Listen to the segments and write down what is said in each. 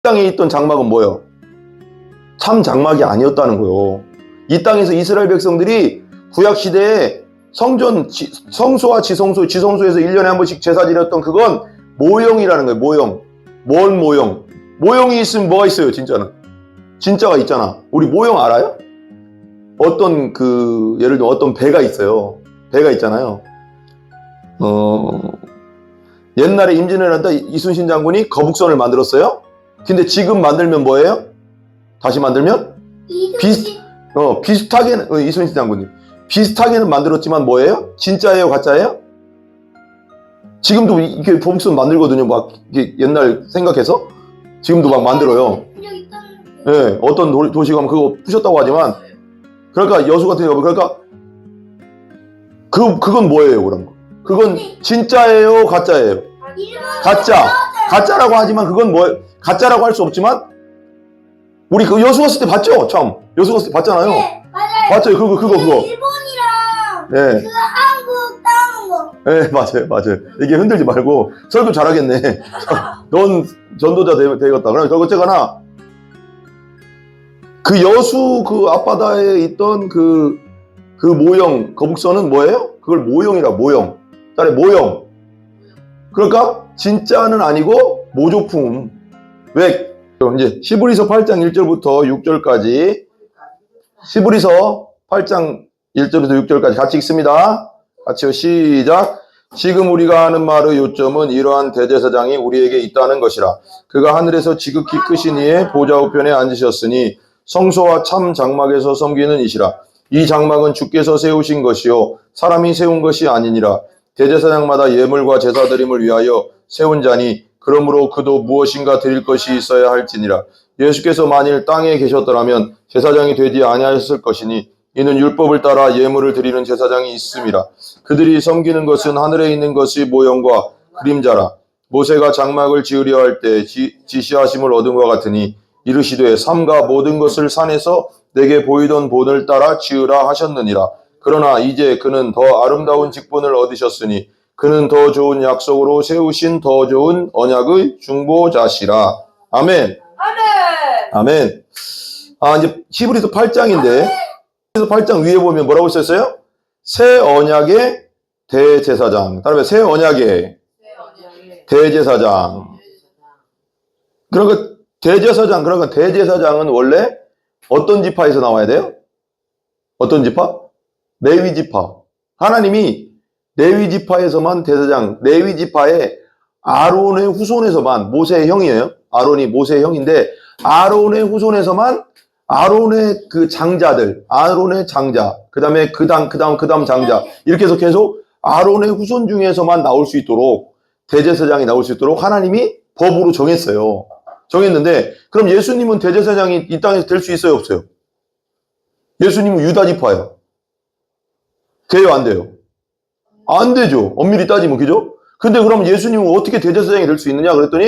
땅에 있던 장막은 뭐예요? 참 장막이 아니었다는 거예요. 이 땅에서 이스라엘 백성들이 구약시대에 성전, 성소와 지성소에서 1년에 한 번씩 제사 지냈던 그건 모형이라는 거예요. 모형. 뭔 모형? 모형이 있으면 뭐가 있어요, 진짜는? 진짜가 있잖아. 우리 모형 알아요? 어떤 예를 들어 어떤 배가 있어요. 배가 있잖아요. 옛날에 임진왜란 때 이순신 장군이 거북선을 만들었어요. 근데 지금 만들면 뭐예요? 다시 만들면? 비슷하게는, 이순신 장군님. 비슷하게는 만들었지만 뭐예요? 진짜예요? 가짜예요? 지금도 이게 거북선 만들거든요. 막, 이게 옛날 생각해서. 지금도 막 만들어요. 네, 어떤 도시 가면 그거 부셨다고 하지만, 그러니까 여수 같은 경우, 그러니까, 그건 뭐예요, 그럼? 그건 진짜예요? 가짜예요? 가짜라고 하지만 그건 뭐예요? 가짜라고 할 수 없지만, 우리 그 여수 갔을 때 봤죠? 참. 여수 갔을 때 봤잖아요. 네, 맞아요. 봤죠? 그거. 일본이랑 네. 그 한국 따는 거. 네, 맞아요. 이게 흔들지 말고, 설교 잘하겠네. 넌 전도자 되겠다. 그러니까 어쨌거나, 그 여수 그 앞바다에 있던 그 모형, 거북선은 뭐예요? 그걸 모형이라, 모형. 딸의 모형. 그러니까, 진짜는 아니고, 모조품. 왜? 그럼 이제, 히브리서 8장 1절부터 6절까지, 히브리서 8장 1절부터 6절까지 같이 읽습니다. 같이요, 시작. 지금 우리가 하는 말의 요점은 이러한 대제사장이 우리에게 있다는 것이라. 그가 하늘에서 지극히 크신 이의 보좌 우편에 앉으셨으니 성소와 참 장막에서 섬기는 이시라. 이 장막은 주께서 세우신 것이요 사람이 세운 것이 아니니라. 대제사장마다 예물과 제사드림을 위하여 세운 자니 그러므로 그도 무엇인가 드릴 것이 있어야 할지니라. 예수께서 만일 땅에 계셨더라면 제사장이 되지 아니하였을 것이니 이는 율법을 따라 예물을 드리는 제사장이 있음이라. 그들이 섬기는 것은 하늘에 있는 것이 모형과 그림자라. 모세가 장막을 지으려 할 때 지시하심을 얻은 것 같으니 이르시되 삼가 모든 것을 산에서 내게 보이던 본을 따라 지으라 하셨느니라. 그러나 이제 그는 더 아름다운 직분을 얻으셨으니 그는 더 좋은 약속으로 세우신 더 좋은 언약의 중보자시라. 아멘. 아멘. 이제 히브리서 8장인데 히브리서 8장 위에 보면 뭐라고 썼어요? 새 언약의 대제사장. 따라해 새 언약의 대제사장. 그러니까 대제사장은 원래 어떤 지파에서 나와야 돼요? 어떤 지파? 레위 지파. 하나님이 레위 지파에서만 대제사장, 레위 지파의 아론의 후손에서만, 모세의 형이에요. 아론이 모세의 형인데 아론의 후손에서만 아론의 그 장자들, 아론의 장자, 그 다음에 그 다음 장자, 이렇게 해서 계속 아론의 후손 중에서만 나올 수 있도록, 대제사장이 나올 수 있도록 하나님이 법으로 정했어요. 정했는데, 그럼 예수님은 대제사장이 이 땅에서 될 수 있어요, 없어요? 예수님은 유다 지파예요. 돼요, 안 돼요? 안 되죠. 엄밀히 따지면, 그죠? 근데 그럼 예수님은 어떻게 대제사장이 될 수 있느냐? 그랬더니,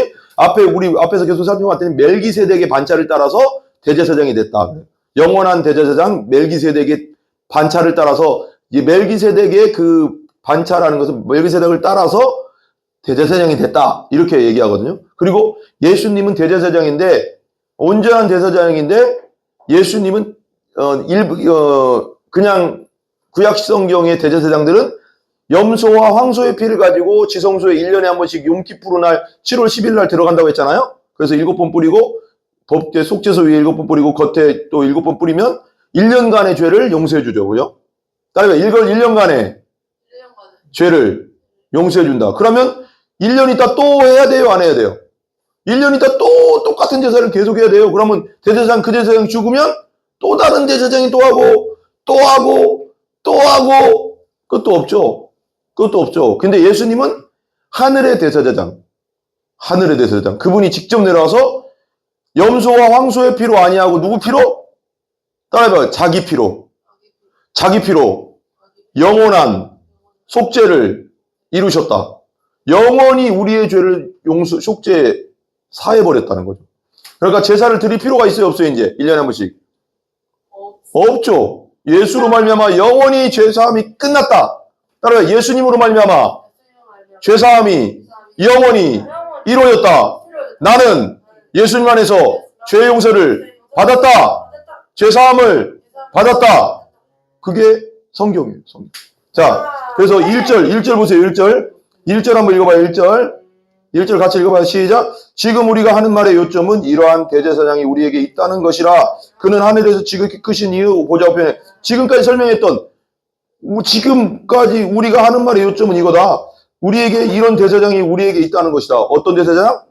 우리 앞에서 계속 살펴봤더니 멜기세덱의 반차를 따라서 대제사장이 됐다. 영원한 대제사장 멜기세덱의 반차를 따라서 이 멜기세덱의 그 반차라는 것은 멜기세덱을 따라서 대제사장이 됐다. 이렇게 얘기하거든요. 그리고 예수님은 대제사장인데 온전한 대제사장인데 예수님은 그냥 구약 성경의 대제사장들은 염소와 황소의 피를 가지고 지성소에 1년에 한 번씩 용키푸르 날 7월 10일 날 들어간다고 했잖아요. 그래서 7번 뿌리고 법궤 속죄소 위에 7번 뿌리고 겉에 또 7번 뿌리면 1년간의 죄를 용서해 주죠. 그죠? 따라서 1년간의 죄를 용서해 준다. 그러면 1년 있다 또 해야 돼요? 안 해야 돼요? 1년 있다 또 똑같은 제사를 계속 해야 돼요. 그러면 대제사장 그 제사장 죽으면 또 다른 제사장이 또 하고 그것도 없죠. 근데 예수님은 하늘의 대제사장. 그분이 직접 내려와서 염소와 황소의 피로 아니하고 누구 피로? 따라해봐요. 자기 피로 영원한 속죄를 이루셨다. 영원히 우리의 죄를 속죄 사해버렸다는 거죠. 그러니까 제사를 드릴 필요가 있어요, 없어요? 이제 1년에 한 번씩 없죠. 예수로 말미암아 영원히 죄사함이 끝났다. 따라서 예수님으로 말미암아 죄사함이 영원히 이루어졌다. 나는 예수님 안에서 죄 용서를 받았다. 죄 사함을 받았다. 그게 성경이에요. 성경. 자, 그래서 1절 보세요. 1절 한번 읽어봐요. 1절 같이 읽어봐요. 시작. 지금 우리가 하는 말의 요점은 이러한 대제사장이 우리에게 있다는 것이라. 그는 하늘에서 지극히 크신 이유 보좌 우편에 지금까지 설명했던 지금까지 우리가 하는 말의 요점은 이거다. 우리에게 이런 대제사장이 우리에게 있다는 것이다. 어떤 대제사장?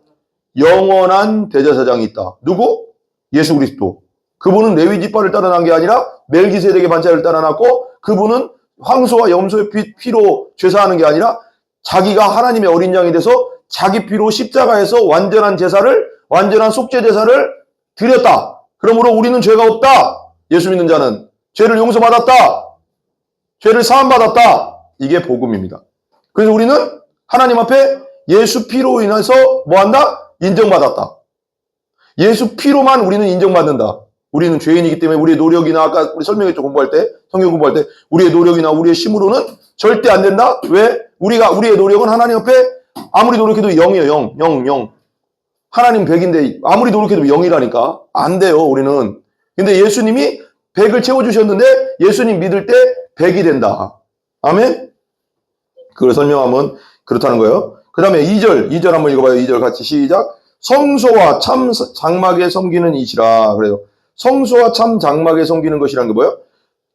영원한 대제사장이 있다. 누구? 예수 그리스도. 그분은 레위 지파를 따라 난 게 아니라 멜기세덱의 반차를 따라 났고 그분은 황소와 염소의 피로 죄사하는 게 아니라 자기가 하나님의 어린 양이 돼서 자기 피로 십자가에서 완전한 제사를 완전한 속죄 제사를 드렸다. 그러므로 우리는 죄가 없다. 예수 믿는 자는 죄를 용서받았다. 죄를 사함받았다. 이게 복음입니다. 그래서 우리는 하나님 앞에 예수 피로 인해서 뭐한다? 인정받았다. 예수 피로만 우리는 인정받는다. 우리는 죄인이기 때문에 우리의 노력이나 아까 우리 설명했죠. 공부할 때 성경 공부할 때 우리의 노력이나 우리의 힘으로는 절대 안 된다. 왜? 우리의 노력은 하나님 앞에 아무리 노력해도 0이에요. 0. 하나님 100인데 아무리 노력해도 0이라니까 안 돼요. 우리는. 근데 예수님이 100을 채워주셨는데 예수님 믿을 때 100이 된다. 아멘? 그걸 설명하면 그렇다는 거예요. 그 다음에 2절 한번 읽어봐요. 2절 같이 시작. 성소와 참 장막에 섬기는 이시라. 그래요. 성소와 참 장막에 섬기는 것이란 게 뭐예요?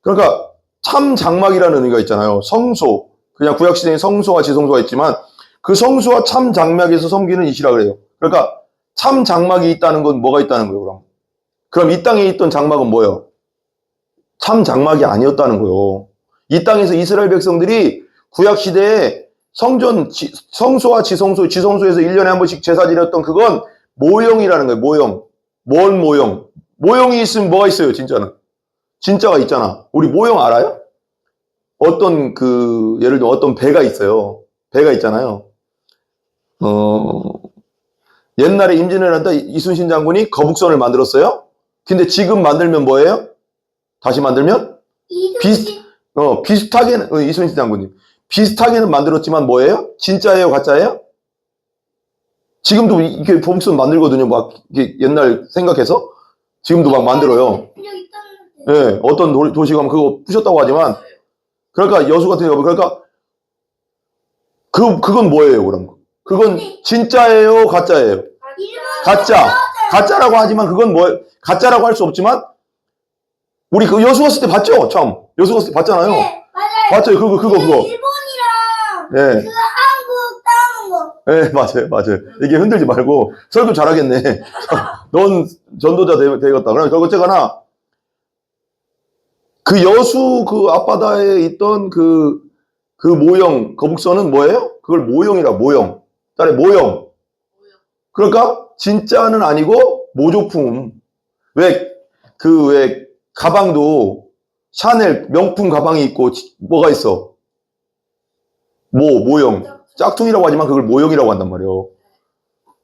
그러니까 참 장막이라는 의미가 있잖아요. 성소. 그냥 구약시대에 성소와 지성소가 있지만 그 성소와 참 장막에서 섬기는 이시라 그래요. 그러니까 참 장막이 있다는 건 뭐가 있다는 거예요, 그럼 이 땅에 있던 장막은 뭐예요? 참 장막이 아니었다는 거예요. 이 땅에서 이스라엘 백성들이 구약시대에 성소와 지성소에서 1년에 한 번씩 제사 지냈던 그건 모형이라는 거예요, 모형. 뭔 모형? 모형이 있으면 뭐가 있어요, 진짜는? 진짜가 있잖아. 우리 모형 알아요? 예를 들어 어떤 배가 있어요. 배가 있잖아요. 옛날에 임진왜란 한다 이순신 장군이 거북선을 만들었어요. 근데 지금 만들면 뭐예요? 다시 만들면? 비슷하게는, 이순신 장군님. 비슷하게는 만들었지만 뭐예요? 진짜예요? 가짜예요? 지금도 이렇게 거북선 만들거든요. 막, 이게 옛날 생각해서. 지금도 막 만들어요. 예, 어떤 도시 가면 그거 부셨다고 하지만. 그러니까 여수 같은 경우, 그러니까, 그건 뭐예요, 그럼? 그건 진짜예요? 가짜예요? 가짜. 가짜라고 하지만 그건 가짜라고 할 수 없지만, 우리 그 여수 갔을 때 봤죠? 참. 여수 갔을 때 봤잖아요. 네, 맞아요. 봤죠? 그거. 일본이랑 예. 그 한국 따는 거. 예, 맞아요. 이게 흔들지 말고, 설교 잘하겠네. 넌 전도자 되겠다. 그러니까 어쨌거나, 그 여수 그 앞바다에 있던 그 모형, 거북선은 뭐예요? 그걸 모형이라, 모형. 딸의 모형. 그러니까, 진짜는 아니고, 모조품. 왜 가방도, 샤넬 명품 가방이 있고, 뭐가 있어? 모형. 짝퉁이라고 하지만 그걸 모형이라고 한단 말이에요.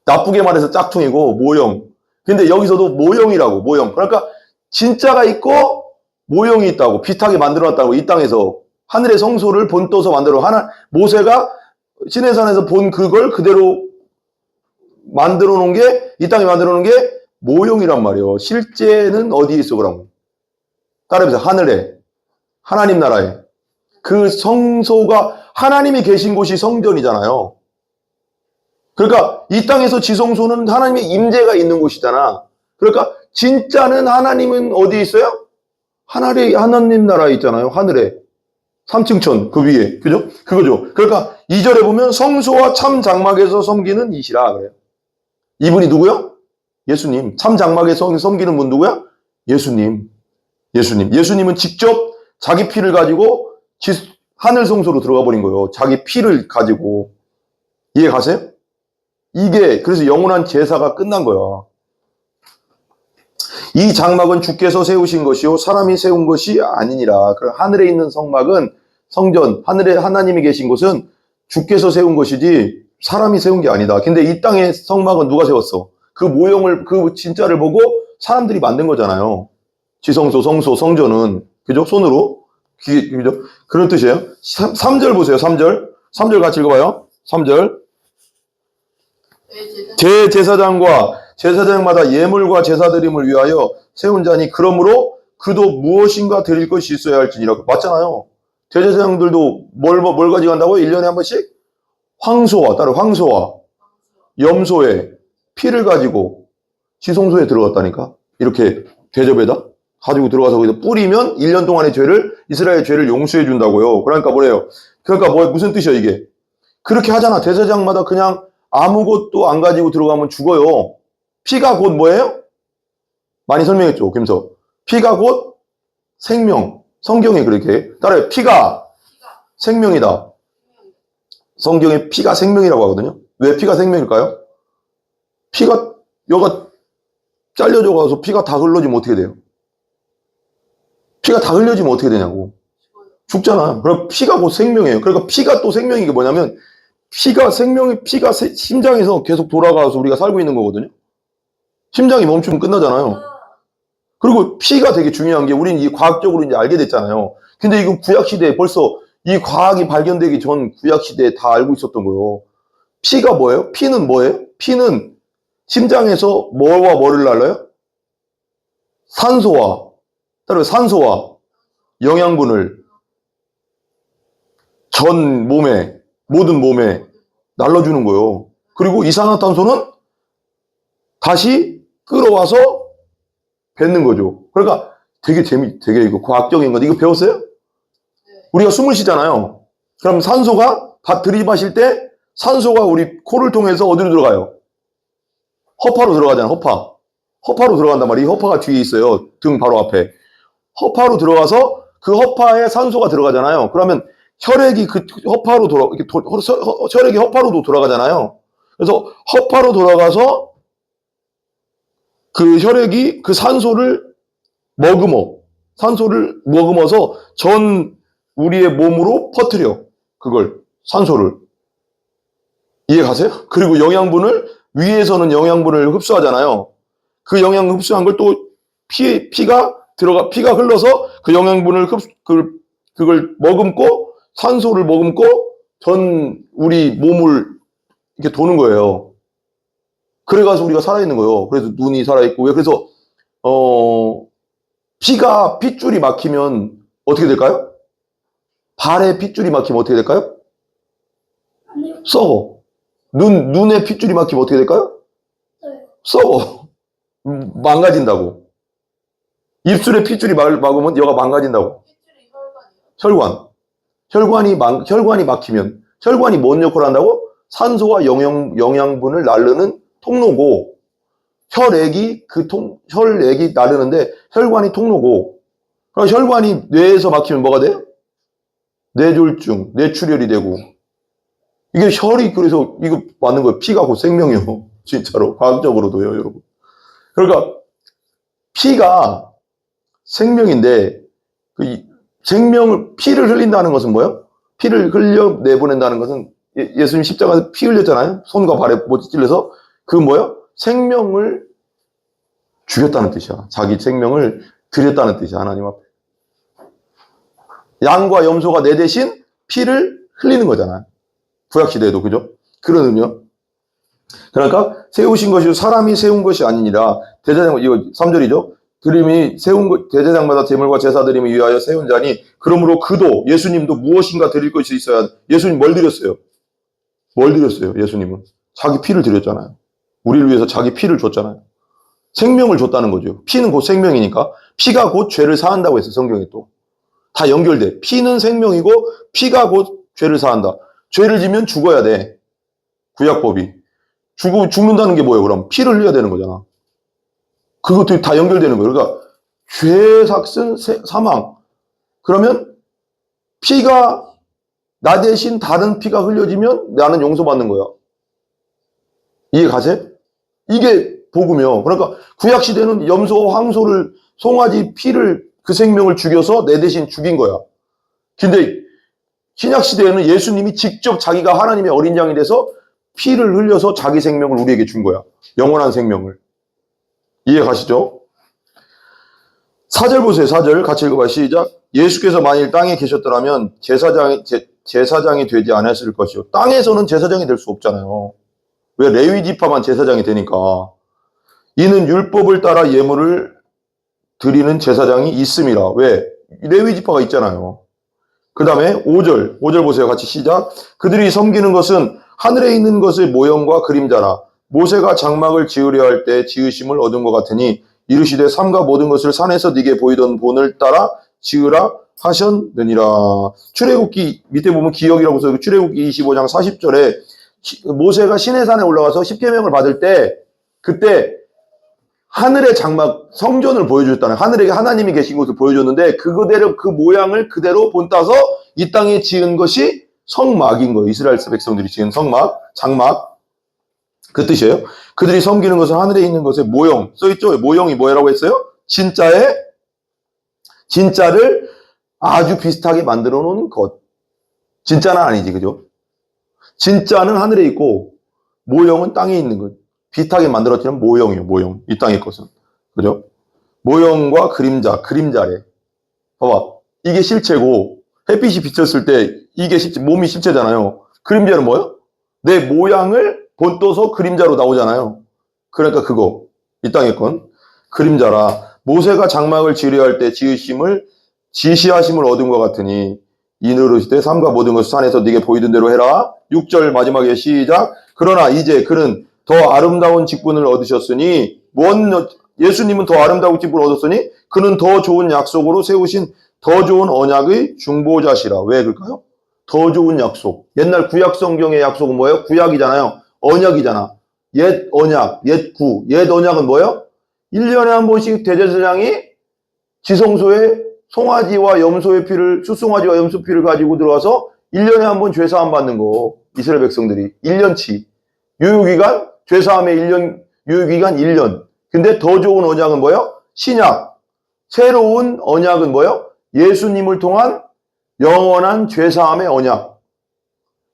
나쁘게 말해서 짝퉁이고, 모형. 근데 여기서도 모형이라고, 모형. 그러니까, 진짜가 있고, 모형이 있다고, 비슷하게 만들어놨다고, 이 땅에서. 하늘의 성소를 본떠서 모세가 시내산에서 본 그걸 그대로 만들어 놓은 게, 이 땅에 만들어 놓은 게 모형이란 말이에요. 실제는 어디에 있어, 그럼? 따라해보세요. 하늘에. 하나님 나라에. 그 성소가 하나님이 계신 곳이 성전이잖아요. 그러니까 이 땅에서 지성소는 하나님의 임재가 있는 곳이잖아. 그러니까 진짜는 하나님은 어디에 있어요? 하나님 나라에 있잖아요. 하늘에. 3층천 그 위에. 그죠? 그거죠. 그러니까 2절에 보면 성소와 참 장막에서 섬기는 이시라 그래요. 이분이 누구요? 예수님. 참 장막에서 섬기는 분 누구야? 예수님. 예수님은 직접 자기 피를 가지고 하늘 성소로 들어가 버린 거예요. 자기 피를 가지고. 이해 가세요? 그래서 영원한 제사가 끝난 거야. 이 장막은 주께서 세우신 것이요 사람이 세운 것이 아니니라. 하늘에 있는 성막은 성전, 하늘에 하나님이 계신 곳은 주께서 세운 것이지 사람이 세운 게 아니다. 근데 이 땅의 성막은 누가 세웠어? 그 모형을, 그 진짜를 보고 사람들이 만든 거잖아요. 지성소, 성소, 성전은. 그죠? 손으로. 그죠? 그런 뜻이에요. 3절 보세요. 3절 같이 읽어봐요. 3절. 대제사장과 제사장마다 예물과 제사드림을 위하여 세운 자니 그러므로 그도 무엇인가 드릴 것이 있어야 할지니라. 맞잖아요. 대제사장들도 뭘 가져간다고요? 1년에 한 번씩? 황소와, 따로 황소와 염소의 피를 가지고 지성소에 들어갔다니까. 이렇게 대접에다 가지고 들어가서 거기다 뿌리면 1년 동안의 죄를, 이스라엘 죄를 용서해 준다고요. 그러니까 뭐래요? 그러니까 무슨 뜻이야 이게? 그렇게 하잖아. 대제사장마다 그냥 아무것도 안 가지고 들어가면 죽어요. 피가 곧 뭐예요? 많이 설명했죠, 김서. 피가 곧 생명. 성경에 그렇게 따라요. 피가 생명이다. 성경에 피가 생명이라고 하거든요. 왜 피가 생명일까요? 피가 여가 잘려져 가서 피가 다 흘러지면 어떻게 돼요? 피가 다 흘려지면 어떻게 되냐고. 죽잖아. 그럼 피가 곧 생명이에요. 그러니까 피가 또 생명인 게 뭐냐면 피가 심장에서 계속 돌아가서 우리가 살고 있는 거거든요. 심장이 멈추면 끝나잖아요. 그리고 피가 되게 중요한 게 우리는 이 과학적으로 이제 알게 됐잖아요. 근데 이거 구약시대에 벌써 이 과학이 발견되기 전 구약시대에 다 알고 있었던 거예요. 피가 뭐예요? 피는 뭐예요? 피는 심장에서 뭐와 뭐를 날라요? 산소와 영양분을 전 몸에, 모든 몸에 날려주는 거예요. 그리고 이산화탄소는 다시 끌어와서 뱉는 거죠. 그러니까 되게 이거 과학적인 건데, 이거 배웠어요? 우리가 숨을 쉬잖아요. 그럼 산소가 들이마실 때 산소가 우리 코를 통해서 어디로 들어가요? 허파로 들어가잖아요. 허파로 들어간단 말이에요. 허파가 뒤에 있어요. 등 바로 앞에. 허파로 들어가서 그 허파에 산소가 들어가잖아요. 그러면 혈액이 그 허파로 혈액이 허파로도 돌아가잖아요. 그래서 허파로 돌아가서 그 혈액이 그 산소를 머금어서 전 우리의 몸으로 퍼뜨려. 그걸, 산소를. 이해 가세요? 그리고 위에서는 영양분을 흡수하잖아요. 그 영양 흡수한 걸 또 피가 흘러서 그 영양분을 그걸 머금고 산소를 머금고 전 우리 몸을 이렇게 도는 거예요. 그래가지고 우리가 살아있는 거예요. 그래서 눈이 살아있고, 그래서, 핏줄이 막히면 어떻게 될까요? 발에 핏줄이 막히면 어떻게 될까요? 썩어. 눈에 핏줄이 막히면 어떻게 될까요? 썩어. 망가진다고. 입술에 핏줄이 막으면 여가 망가진다고. 혈관이 막히면, 혈관이 뭔 역할을 한다고? 산소와 영양분을 나르는 통로고, 혈액이 나르는데 혈관이 통로고, 그럼 혈관이 뇌에서 막히면 뭐가 돼요? 뇌졸중, 뇌출혈이 되고. 이게 그래서 이거 맞는 거예요. 피가 곧 생명이요. 진짜로. 과학적으로도요, 여러분. 그러니까 피가 생명인데, 피를 흘린다는 것은 뭐예요? 피를 내보낸다는 것은 예수님 십자가에서 피 흘렸잖아요. 손과 발에 못이 찔려서. 그건 뭐예요? 생명을 죽였다는 뜻이야. 자기 생명을 드렸다는 뜻이야. 하나님 앞에. 양과 염소가 내 대신 피를 흘리는 거잖아요. 구약시대에도, 그죠? 그런 의미요. 그러니까 세우신 것이 사람이 세운 것이 아니니라. 대제사장, 이거 3절이죠. 드림이 대제사장마다 제물과 제사드림을 위하여 세운 자니 그러므로 그도 예수님도 무엇인가 드릴 것이 있어야. 예수님 뭘 드렸어요? 예수님은 자기 피를 드렸잖아요. 우리를 위해서 자기 피를 줬잖아요. 생명을 줬다는 거죠. 피는 곧 생명이니까. 피가 곧 죄를 사한다고 했어요. 성경에 또 다 연결돼. 피는 생명이고 피가 곧 죄를 사한다. 죄를 지면 죽어야 돼. 구약법이. 죽는다는 게 뭐예요? 그럼 피를 흘려야 되는 거잖아. 그것도 다 연결되는 거예요. 그러니까 죄 삭슨 사망. 그러면 피가 나 대신 다른 피가 흘려지면 나는 용서받는 거야. 이해 가세요? 이게 복음이요. 그러니까 구약시대는 염소, 황소를, 송아지 피를, 그 생명을 죽여서 내 대신 죽인 거야. 근데 신약시대에는 예수님이 직접 자기가 하나님의 어린 양이 돼서 피를 흘려서 자기 생명을 우리에게 준 거야. 영원한 생명을. 이해 가시죠? 4절 보세요. 4절 같이 읽어봐요. 시작. 예수께서 만일 땅에 계셨더라면 제사장이 되지 않았을 것이요. 땅에서는 제사장이 될 수 없잖아요. 왜? 레위 지파만 제사장이 되니까. 이는 율법을 따라 예물을 드리는 제사장이 있음이라. 왜? 레위 지파가 있잖아요. 그 다음에 5절 보세요. 같이 시작. 그들이 섬기는 것은 하늘에 있는 것의 모형과 그림자라. 모세가 장막을 지으려 할 때 지으심을 얻은 것 같으니 이르시되 삼가 모든 것을 산에서 네게 보이던 본을 따라 지으라 하셨느니라. 출애굽기 밑에 보면 기억이라고 써요. 출애굽기 25장 40절에 모세가 시내산에 올라가서 십계명을 받을 때 그때 하늘의 장막 성전을 보여줬다는, 하늘에 하나님이 계신 곳을 보여줬는데 그대로 그 모양을 그대로 본따서 이 땅에 지은 것이 성막인 거예요. 이스라엘 백성들이 지은 성막, 장막, 그 뜻이에요. 그들이 섬기는 것은 하늘에 있는 것의 모형 써있죠. 모형이 뭐라고 했어요? 진짜를 아주 비슷하게 만들어 놓은 것. 진짜는 아니지, 그죠? 진짜는 하늘에 있고 모형은 땅에 있는 것. 비슷하게 만들어지는 모형이에요. 모형. 이 땅의 것은. 그죠? 모형과 그림자래. 봐봐. 이게 실체고 햇빛이 비쳤을 때 이게 실체, 몸이 실체잖아요. 그림자는 뭐예요? 내 모양을 본떠서 그림자로 나오잖아요. 그러니까 그거. 이 땅의 건. 그림자라. 모세가 장막을 지으려 할 때 지시하심을 얻은 것 같으니 이르시되 삼가 모든 것을 산에서 네게 보이던 대로 해라. 6절 마지막에 시작. 그러나 이제 그는 더 아름다운 직분을 얻으셨으니 예수님은 더 아름다운 직분을 얻었으니 그는 더 좋은 약속으로 세우신 더 좋은 언약의 중보자시라. 왜 그럴까요? 더 좋은 약속. 옛날 구약 성경의 약속은 뭐예요? 구약이잖아요. 언약이잖아. 옛 언약, 옛 언약은 뭐예요? 1년에 한 번씩 대제사장이 지성소에 송아지와 염소의 피를, 수송아지와 염소 피를 가지고 들어와서 1년에 한 번 죄사함 받는 거. 이스라엘 백성들이 1년치. 유효기간, 죄사함의 1년, 유효기간 1년. 근데 더 좋은 언약은 뭐예요? 신약. 새로운 언약은 뭐예요? 예수님을 통한 영원한 죄사함의 언약.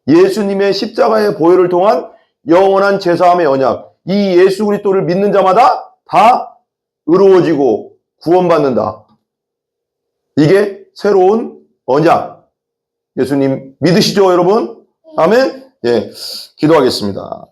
예수님의 십자가의 보혈을 통한 영원한 죄사함의 언약. 이 예수 그리스도를 믿는 자마다 다 의로워지고 구원받는다. 이게 새로운 언약. 예수님 믿으시죠, 여러분? 아멘? 예, 기도하겠습니다.